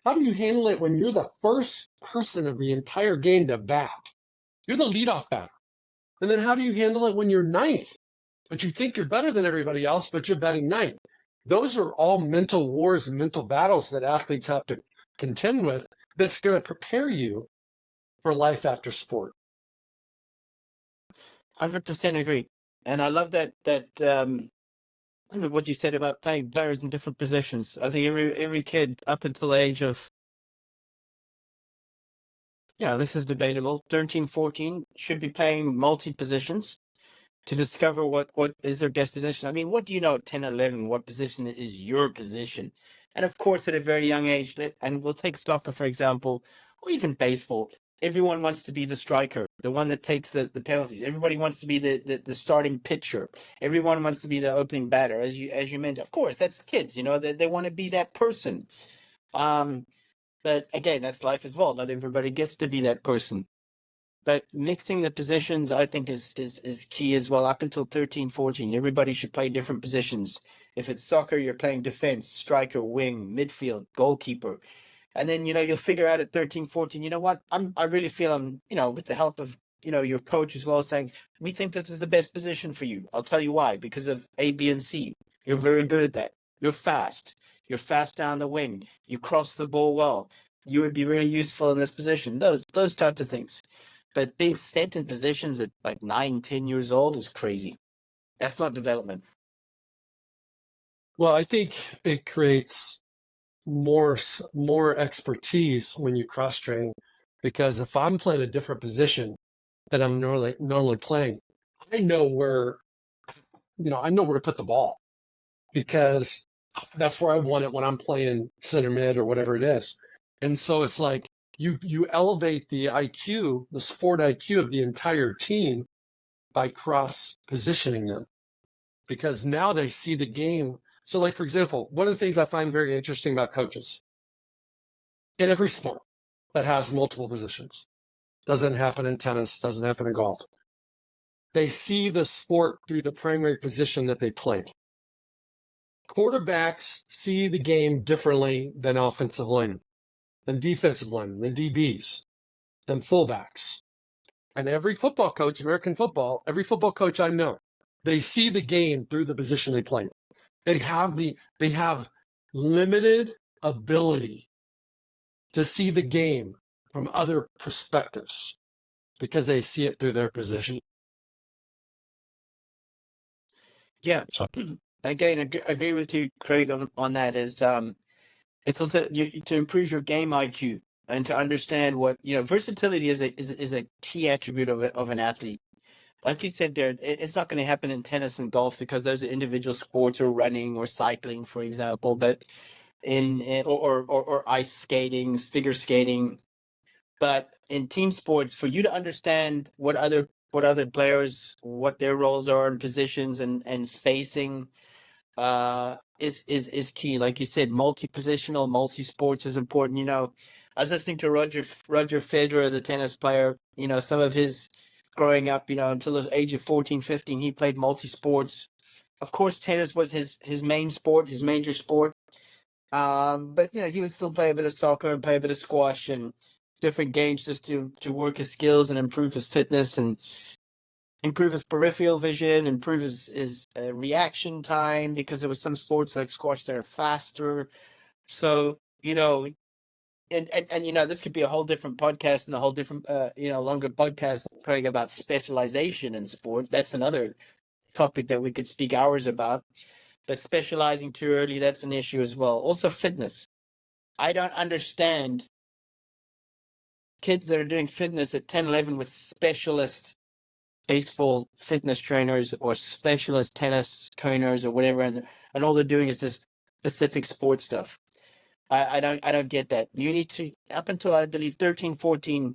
How do you handle it when you're the first person of the entire game to bat? You're the leadoff batter. And then how do you handle it when you're ninth? But you think you're better than everybody else, but you're batting ninth. Those are all mental wars and mental battles that athletes have to contend with that's going to prepare you for life after sport. 100% agree. And I love that what you said about playing players in different positions. I think every kid up until the age of, this is debatable, 13, 14, should be playing multi-positions to discover what is their best position. I mean, what do you know at 10, 11, what position is your position? And of course, at a very young age, and we'll take soccer, for example, or even baseball, everyone wants to be the striker, the one that takes the penalties. Everybody wants to be the starting pitcher. Everyone wants to be the opening batter, as you mentioned. Of course, that's kids, they want to be that person. But again, that's life as well. Not everybody gets to be that person. But mixing the positions, I think, is key as well. Up until 13, 14, everybody should play different positions. If it's soccer, you're playing defense, striker, wing, midfield, goalkeeper. And then, you'll figure out at 13, 14, you know what? I really feel I'm, with the help of, your coach as well, saying, we think this is the best position for you. I'll tell you why. Because of A, B, and C. You're very good at that. You're fast. You're fast down the wing. You cross the ball well. You would be really useful in this position. Those types of things. But being set in positions at like 9, 10 years old is crazy. That's not development. Well, I think it creates more expertise when you cross train, because if I'm playing a different position that I'm normally playing, I know where to put the ball, because that's where I want it when I'm playing center mid or whatever it is. And so it's like you elevate the IQ, the sport IQ of the entire team by cross positioning them, because now they see the game. So like, for example, one of the things I find very interesting about coaches in every sport that has multiple positions, doesn't happen in tennis, doesn't happen in golf. They see the sport through the primary position that they play. Quarterbacks see the game differently than offensive linemen, than defensive linemen, than DBs, than fullbacks. And every football coach, American football, every football coach I know, they see the game through the position they play. They have limited ability to see the game from other perspectives because they see it through their position. Yeah. Again, I agree with you, Craig, on that. Is it's also to improve your game IQ and to understand what versatility is a key attribute of an athlete. Like you said there, it's not going to happen in tennis and golf because those are individual sports, or running or cycling, for example. But or ice skating, figure skating. But in team sports, for you to understand what other what other players, what their roles are and positions, and spacing is key. Like you said, multi-positional, multi-sports is important. I was listening to Roger Federer, the tennis player. Some of his growing up, until the age of 14, 15, he played multi-sports. Of course, tennis was his main sport, his major sport. But he would still play a bit of soccer and play a bit of squash and different games just to work his skills and improve his fitness and improve his peripheral vision, improve his reaction time, because there was some sports like squash that are faster. So, and this could be a whole different podcast and a whole different, longer podcast, Craig, about specialization in sport. That's another topic that we could speak hours about. But specializing too early, that's an issue as well. Also, fitness. I don't understand kids that are doing fitness at 10, 11 with specialist baseball fitness trainers or specialist tennis trainers or whatever, and all they're doing is just specific sports stuff. I don't get that. You need to, up until I believe 13, 14,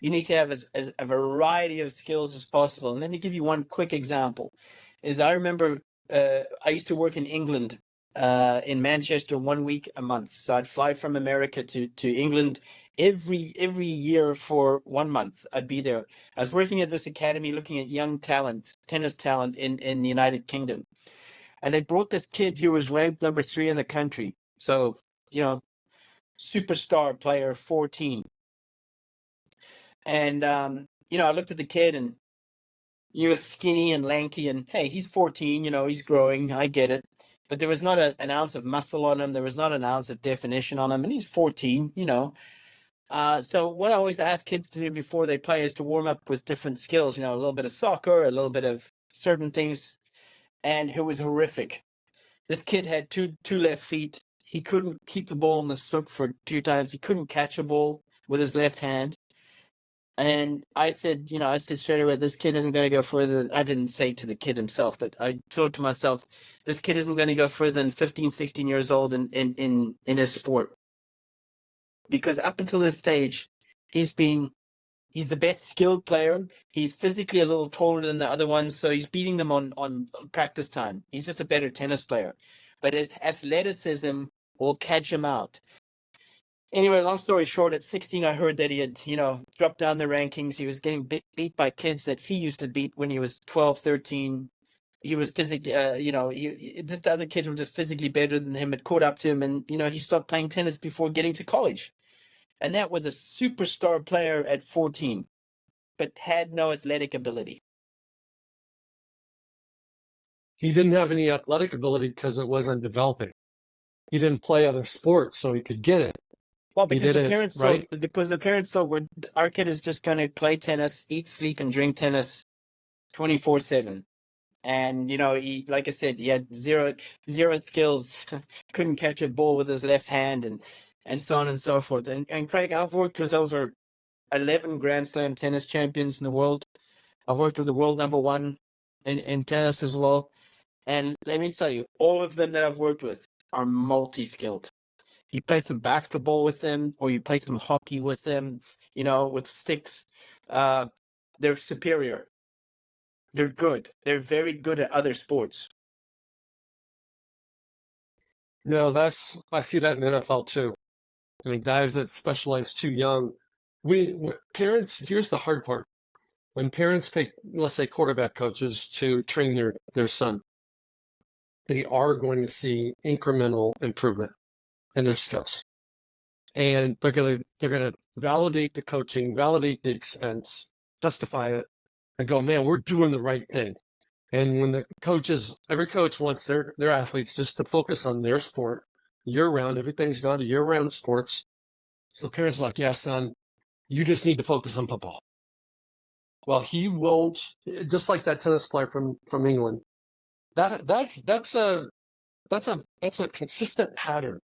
you need to have as a variety of skills as possible. And let me give you one quick example. Is I remember I used to work in England, in Manchester, 1 week a month. So I'd fly from America to England every year for 1 month. I'd be there. I was working at this academy looking at young talent, tennis talent in the United Kingdom. And they brought this kid who was ranked number 3 in the country. So, superstar player, 14. And, I looked at the kid, and he was skinny and lanky, and hey, he's 14, he's growing. I get it. But there was not an ounce of muscle on him. There was not an ounce of definition on him. And he's 14, So what I always ask kids to do before they play is to warm up with different skills, a little bit of soccer, a little bit of certain things. And it was horrific. This kid had two left feet. He couldn't keep the ball in the hook for 2 times. He couldn't catch a ball with his left hand. And I said straight away, this kid isn't going to go further. I didn't say to the kid himself, but I thought to myself, this kid isn't going to go further than 15, 16 years old in his sport. Because up until this stage, he's the best skilled player. He's physically a little taller than the other ones, so he's beating them on practice time. He's just a better tennis player. But his athleticism will catch him out. Anyway, long story short, at 16, I heard that he had, dropped down the rankings. He was getting beat by kids that he used to beat when he was 12, 13. He was physically, just the other kids were just physically better than him, had caught up to him, and, he stopped playing tennis before getting to college. And that was a superstar player at 14, but had no athletic ability. He didn't have any athletic ability because it wasn't developing. He didn't play other sports, so he could get it. Well, because the parents thought our kid is just going to play tennis, eat, sleep, and drink tennis 24/7. And, he, like I said, he had zero skills, couldn't catch a ball with his left hand, and so on and so forth. And Craig, I've worked with over 11 Grand Slam tennis champions in the world. I've worked with the world number 1 in tennis as well. And let me tell you, all of them that I've worked with are multi-skilled. You play some basketball with them, or you play some hockey with them, with sticks. They're superior. They're good. They're very good at other sports. No, I see that in the NFL too. I mean, guys that specialize too young. Parents, here's the hard part. When parents pick, let's say, quarterback coaches to train their son, they are going to see incremental improvement in their skills. And they're gonna validate the coaching, validate the expense, justify it, and go, man, we're doing the right thing. And when every coach wants their athletes just to focus on their sport year round, everything's done to year round sports. So the parents are like, yeah, son, you just need to focus on football. Well, he won't, just like that tennis player from England. That's a consistent pattern.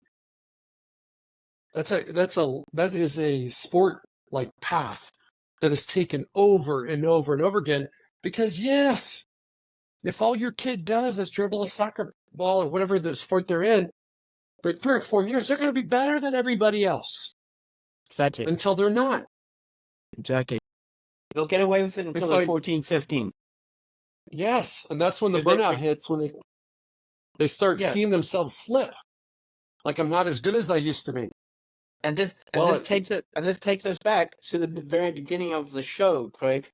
That is a sport like path that is taken over and over and over again. Because yes, if all your kid does is dribble a soccer ball or whatever the sport they're in, for 3 or 4 years, they're going to be better than everybody else. Exactly. Until they're not. Exactly. They'll get away with it until they're 14, 15. Yes, and that's when the 'Cause they- burnout hits, when they start Yeah. seeing themselves slip. Like, I'm not as good as I used to be. And this takes us back to the very beginning of the show, Craig,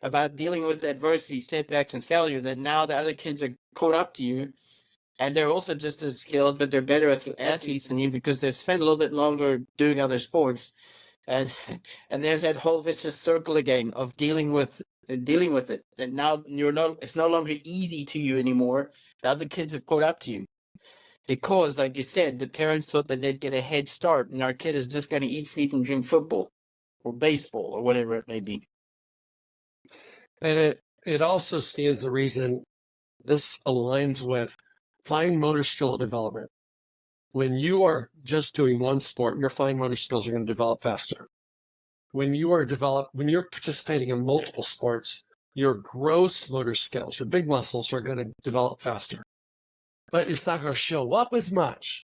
about dealing with adversity, setbacks, and failure. That now the other kids are caught up to you, and they're also just as skilled, but they're better athletes than you because they've spent a little bit longer doing other sports, and and there's that whole vicious circle again of dealing with it. And now it's no longer easy to you anymore. The other kids have caught up to you. Because, like you said, the parents thought that they'd get a head start, and our kid is just going to eat, sleep, and drink football, or baseball, or whatever it may be. And it also stands to reason this aligns with fine motor skill development. When you are just doing one sport, your fine motor skills are going to develop faster. When you're participating in multiple sports, your gross motor skills, your big muscles, are going to develop faster. But it's not going to show up as much.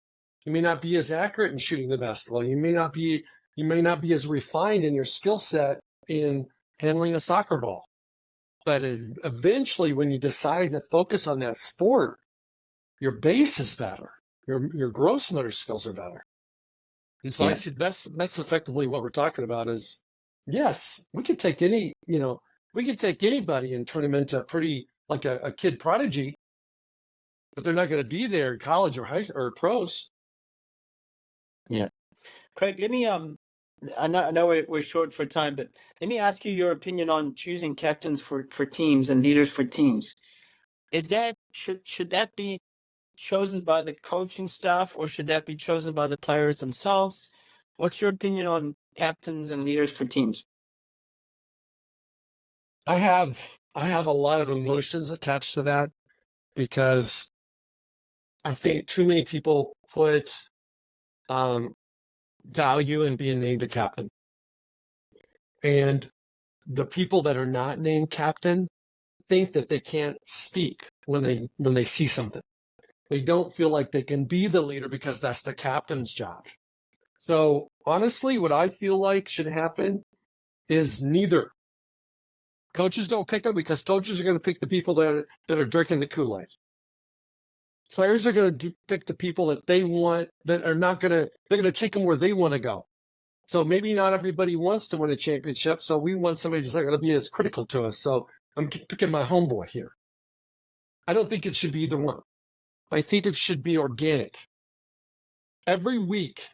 You may not be as accurate in shooting the basketball. You may not be as refined in your skill set in handling a soccer ball. But eventually, when you decide to focus on that sport, your base is better. Your gross motor skills are better. And so I see that's effectively what we're talking about is, yes, we could take anybody and turn them into pretty, like a kid prodigy, but they're not going to be there in college or high or pros. Yeah. Craig, let me, I know we're short for time, but let me ask you your opinion on choosing captains for teams and leaders for teams. Should that be chosen by the coaching staff, or should that be chosen by the players themselves? What's your opinion on captains and leaders for teams? I have a lot of emotions attached to that because I think too many people put value in being named a captain. And the people that are not named captain think that they can't speak when they see something. They don't feel like they can be the leader because that's the captain's job. So honestly, what I feel like should happen is neither. Coaches don't pick them because coaches are going to pick the people that are drinking the Kool-Aid. Players are going to pick the people that they want, that are not going to, they're going to take them where they want to go. So maybe not everybody wants to win a championship, so we want somebody who's not going to be as critical to us. So I'm picking my homeboy here. I don't think it should be either one. I think it should be organic. Every week,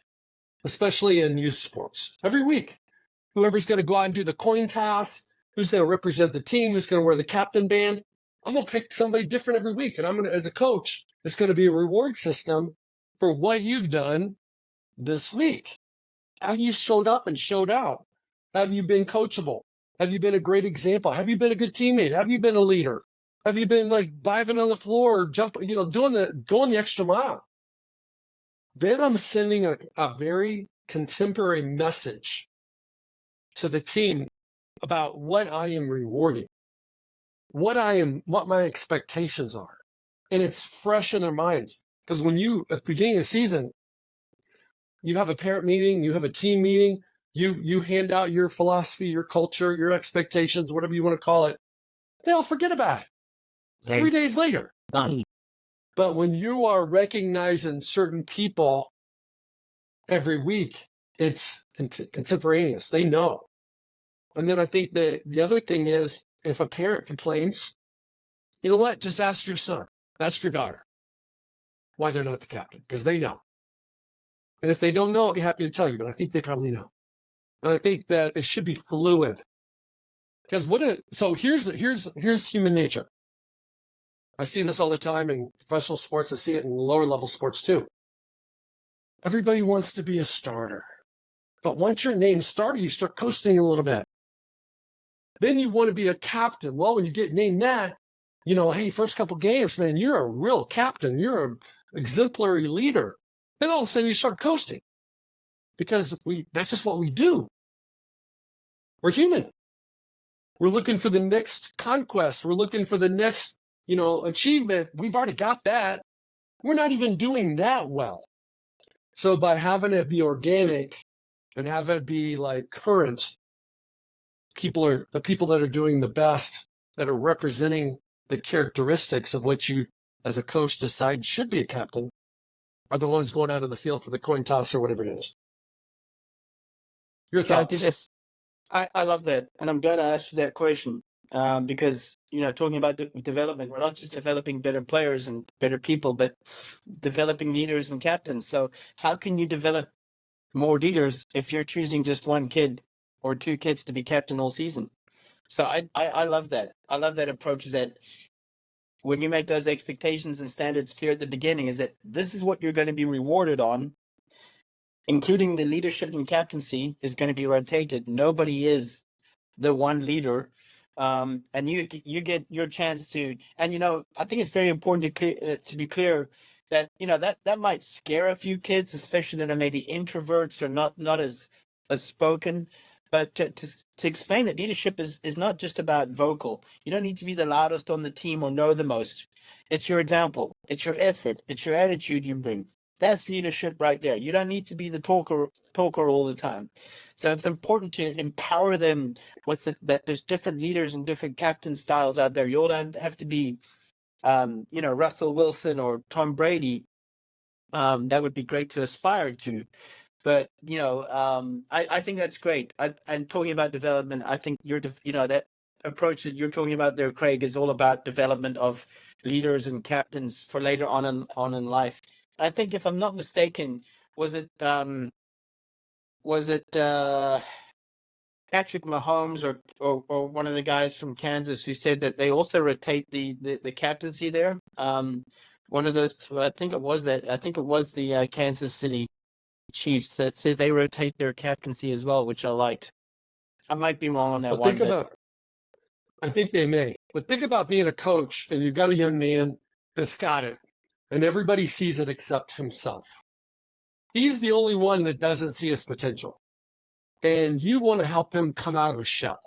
especially in youth sports, every week, whoever's going to go out and do the coin toss, who's going to represent the team, who's going to wear the captain band, I'm going to pick somebody different every week. And I'm going to, as a coach, it's going to be a reward system for what you've done this week. Have you showed up and showed out? Have you been coachable? Have you been a great example? Have you been a good teammate? Have you been a leader? Have you been like diving on the floor or jumping, going the extra mile? Then I'm sending a very contemporary message to the team about what I am rewarding, what my expectations are. And it's fresh in their minds. Because when at the beginning of the season, you have a parent meeting, you have a team meeting, you hand out your philosophy, your culture, your expectations, whatever you want to call it. They all forget about it 3 days later. But when you are recognizing certain people every week, it's contemporaneous. They know. And then I think that the other thing is, if a parent complains, you know what? Just ask your son, ask your daughter why they're not the captain, because they know. And if they don't know, I'll be happy to tell you, but I think they probably know. And I think that it should be fluid. Because here's human nature. I see this all the time in professional sports. I see it in lower level sports too. Everybody wants to be a starter. But once you're named starter, you start coasting a little bit. Then you want to be a captain. Well, when you get named that, hey, first couple games, man, you're a real captain. You're an exemplary leader. Then all of a sudden you start coasting. Because that's just what we do. We're human. We're looking for the next conquest. We're looking for the next, achievement. We've already got that. We're not even doing that well. So by having it be organic and have it be like current, the people that are doing the best, that are representing the characteristics of what you as a coach decide should be a captain, are the ones going out of the field for the coin toss or whatever it is. Your Can I do thoughts? this? I love that, and I'm glad I asked you that question, because talking about development, we're not just developing better players and better people, but developing leaders and captains. So how can you develop more leaders if you're choosing just one kid or two kids to be captain all season? So I love that. I love that approach, that when you make those expectations and standards clear at the beginning, is that this is what you're going to be rewarded on, including the leadership and captaincy is going to be rotated. Nobody is the one leader, and you get your chance to. And I think it's very important to be clear that that might scare a few kids, especially that are maybe introverts or not as spoken. But to explain that leadership is not just about vocal. You don't need to be the loudest on the team or know the most. It's your example. It's your effort. It's your attitude you bring. That's leadership right there. You don't need to be the talker all the time. So it's important to empower them with that there's different leaders and different captain styles out there. You all don't have to be, Russell Wilson or Tom Brady. That would be great to aspire to. But, I think that's great. And talking about development, I think that approach that you're talking about there, Craig, is all about development of leaders and captains for later on in life. I think, if I'm not mistaken, was it Patrick Mahomes or one of the guys from Kansas who said that they also rotate the captaincy there. One of those, I think it was the Kansas City Chiefs that said they rotate their captaincy as well, which I liked. I might be wrong on that But one, think but about, I think they may. But think about being a coach and you've got a young man that's got it, and everybody sees it except himself. He's the only one that doesn't see his potential, and you want to help him come out of his shell.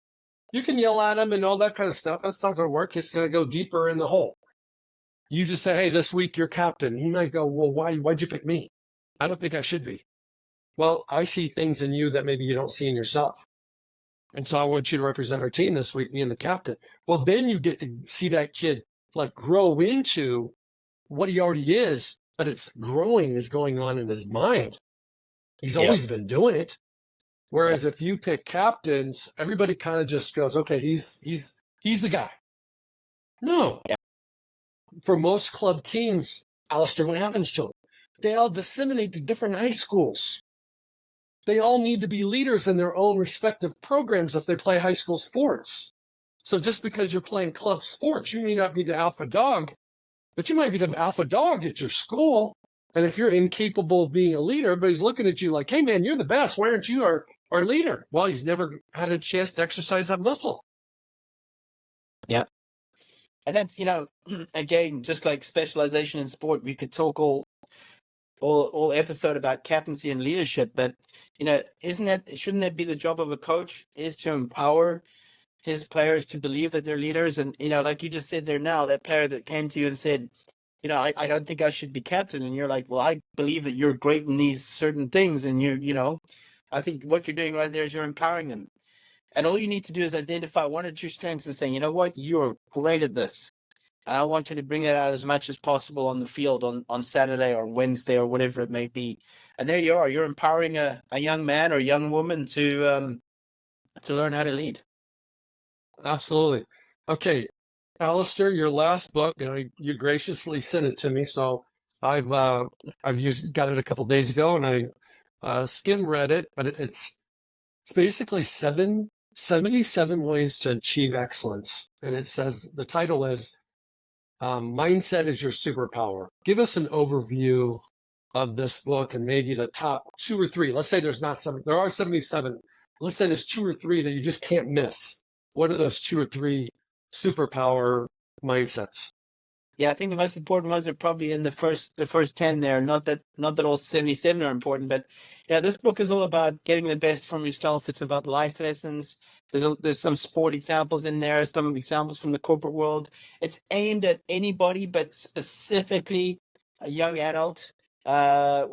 You can yell at him and all that kind of stuff. That's not going to work. It's going to go deeper in the hole. You just say, hey, this week you're captain. He might go, well, why'd you pick me? I don't think I should be. Well, I see things in you that maybe you don't see in yourself. And so I want you to represent our team this week, being the captain. Well, then you get to see that kid grow into what he already is, but it's growing is going on in his mind. He's yeah, always been doing it. Whereas if you pick captains, everybody kind of just goes, okay, he's the guy. No. yeah, For most club teams, Allistair, what happens to them? They all disseminate to different high schools. They all need to be leaders in their own respective programs if they play high school sports. So just because you're playing club sports, you may not be the alpha dog, but you might be the alpha dog at your school. And if you're incapable of being a leader, everybody's looking at you like, hey, man, you're the best. Why aren't you our leader? Well, he's never had a chance to exercise that muscle. yeah. And that's, again, just like specialization in sport, we could talk all episode about captaincy and leadership, but shouldn't that be the job of a coach, is to empower his players to believe that they're leaders? And like you just said there now, that player that came to you and said, I don't think I should be captain, and you're like, well, I believe that you're great in these certain things, and I think what you're doing right there is you're empowering them. And all you need to do is identify one or two strengths and say, you know what, you're great at this. And I want you to bring that out as much as possible on the field on Saturday or Wednesday or whatever it may be. And there you are. You're empowering a young man or young woman to learn how to lead. Absolutely. Okay, Allistair, your last book, you graciously sent it to me, so I've got it a couple days ago, and I skim read it, but it's basically 77 ways to achieve excellence, and it says the title is Mindset is Your Superpower. Give us an overview of this book and maybe the top two or three. Let's say there are 77. Let's say there's two or three that you just can't miss. What are those two or three superpower mindsets? Yeah, I think the most important ones are probably in the first 10 there. Not that all 77 are important, but this book is all about getting the best from yourself. It's about life lessons. There's some sport examples in there, some examples from the corporate world. It's aimed at anybody, but specifically a young adult, high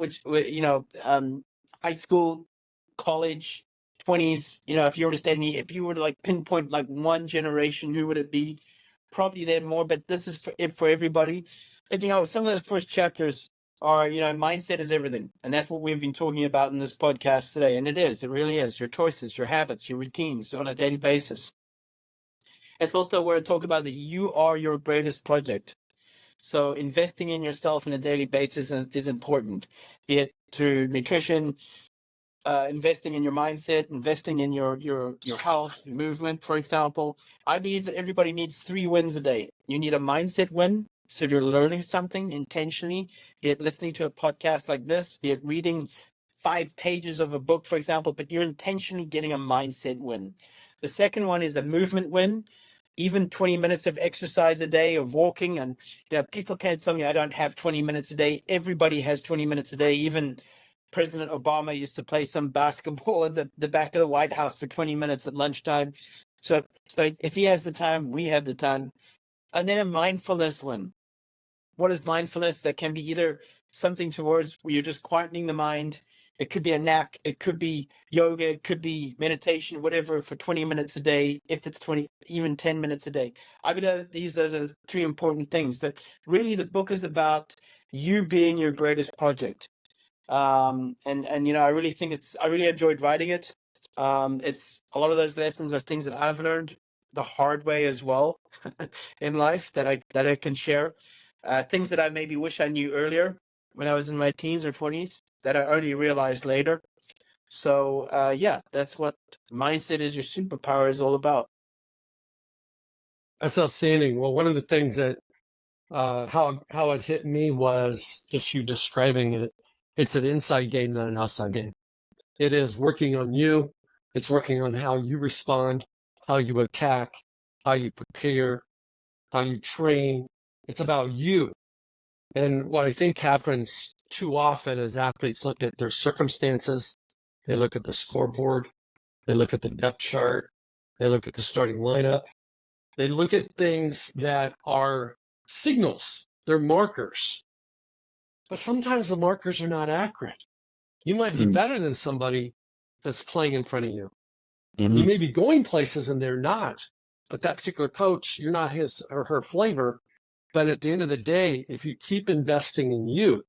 school, college, 20s, if you were to if you were to like pinpoint like one generation, who would it be? Probably then more, but this is for everybody. And some of those first chapters are, mindset is everything. And that's what we've been talking about in this podcast today. And it really is. Your choices, your habits, your routines on a daily basis. It's also where I talk about that you are your greatest project. So investing in yourself on a daily basis is important, be it through nutrition, investing in your mindset, investing in your health, movement, for example. I believe that everybody needs 3 wins a day. You need a mindset win, so you're learning something intentionally, be it listening to a podcast like this, be it reading 5 pages of a book, for example, but you're intentionally getting a mindset win. The second one is a movement win. Even 20 minutes of exercise a day, of walking, and people can't tell me I don't have 20 minutes a day. Everybody has 20 minutes a day. Even President Obama used to play some basketball at the back of the White House for 20 minutes at lunchtime. So if he has the time, we have the time. And then a mindfulness one. What is mindfulness? That can be either something towards where you're just quietening the mind. It could be a nap. It could be yoga. It could be meditation, whatever, for 20 minutes a day, if it's 20, even 10 minutes a day. I mean, those are 3 important things. That really the book is about you being your greatest project. And I really think I really enjoyed writing it. It's a lot of those lessons are things that I've learned the hard way as well in life that I can share. Things that I maybe wish I knew earlier when I was in my teens or 20s that I only realized later. So yeah, that's what mindset is your superpower is all about. That's outstanding. Well, one of the things that how it hit me was just you describing it. It's an inside game, not an outside game. It is working on you. It's working on how you respond, how you attack, how you prepare, how you train. It's about you. And what I think happens too often is athletes look at their circumstances. They look at the scoreboard. They look at the depth chart. They look at the starting lineup. They look at things that are signals. They're markers. But sometimes the markers are not accurate. You might be better than somebody that's playing in front of you. Mm-hmm. You may be going places and they're not. But that particular coach, you're not his or her flavor. But at the end of the day, if you keep investing in you,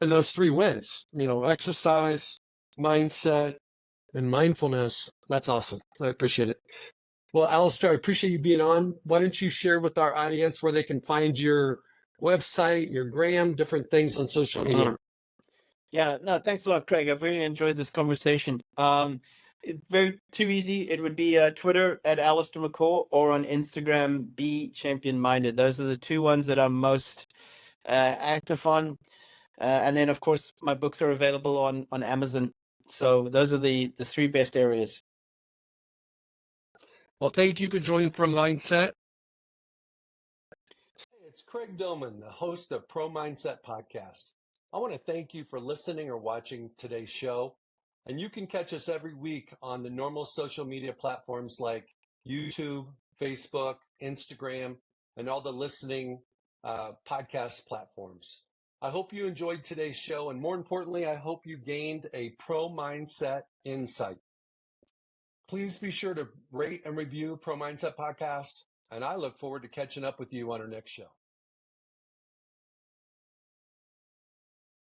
and those 3 wins, exercise, mindset, and mindfulness, that's awesome. I appreciate it. Well, Allistair, I appreciate you being on. Why don't you share with our audience where they can find your website, your gram, different things on social media? Yeah, no, thanks a lot, Craig. I've really enjoyed this conversation. Very too easy. It would be Twitter at Allistair McCaw or on Instagram, Be Champion Minded. Those are the 2 ones that I'm most active on. And then, of course, my books are available on Amazon. So those are the 3 best areas. Well, thank you for joining Pro Mindset. It's Craig Domann, the host of Pro Mindset Podcast. I want to thank you for listening or watching today's show. And you can catch us every week on the normal social media platforms like YouTube, Facebook, Instagram, and all the listening podcast platforms. I hope you enjoyed today's show. And more importantly, I hope you gained a pro mindset insight. Please be sure to rate and review Pro Mindset Podcast. And I look forward to catching up with you on our next show.